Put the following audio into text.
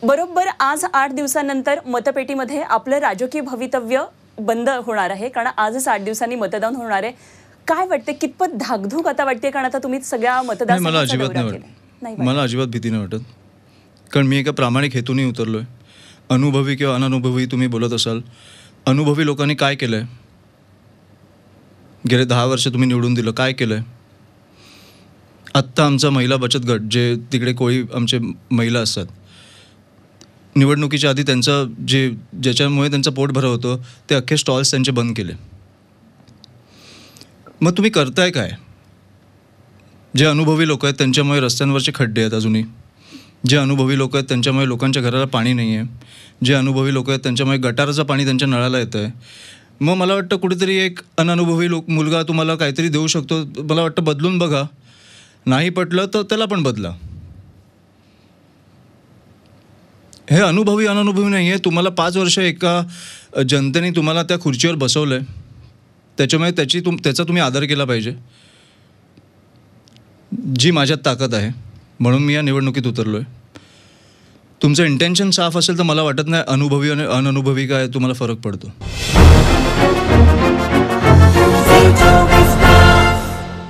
बरोबर आज 8 दिवसांनंतर मतपेटीमध्ये आपलं राजकीय भवितव्य बंद होणार आहे, कारण आजच 8 दिवसांनी मतदान होणार आहे. काय वाटते, कितपत धाकधूक आता वाटते, कारण आता तुम्ही सगळ्या मतदारसंघाचा दौरा केलाय? मला अजिबात भीती नाही वाटत, कारण मी एका प्रामाणिक हेतूने उतरलोय. अनुभवी किंवा अननुभवी तुम्ही बोलत असाल, अनुभवी लोकांनी काय केलंय? गेले 10 वर्ष तुम्ही निवडून दिलं, काय केलंय? आत्ता आमचा महिला बचत गट, जे तिकडे कोळी आमचे महिला असतात, निवडणुकीच्या आधी त्यांचं ज्याच्यामुळे त्यांचं पोट भरं होतं ते अख्खे स्टॉल्स त्यांचे बंद केले. मग तुम्ही करताय काय? जे अनुभवी लोक आहेत त्यांच्यामुळे रस्त्यांवरचे खड्डे आहेत अजूनही. जे अनुभवी लोक आहेत त्यांच्यामुळे लोकांच्या घराला पाणी नाही आहे. जे अनुभवी लोक आहेत त्यांच्यामुळे गटाराचं पाणी त्यांच्या नळाला येतं आहे. मग मला वाटतं कुठेतरी एक अननुभवी मुलगा तुम्हाला काहीतरी देऊ शकतो. मला वाटतं बदलून बघा. नाही पटलं तर त्याला पण बदला. हे अनुभवी अननुभवी नाही आहे. तुम्हाला 5 वर्ष एका जनतेने तुम्हाला त्या खुर्चीवर बसवलं आहे, त्याच्यामुळे त्याचा तुम्ही आदर केला पाहिजे. जी माझ्यात ताकद आहे म्हणून मी या निवडणुकीत उतरलो आहे. तुमचं इंटेन्शन साफ असेल तर मला वाटत नाही अनुभवी आणि अननुभवी काय तुम्हाला फरक पडतो.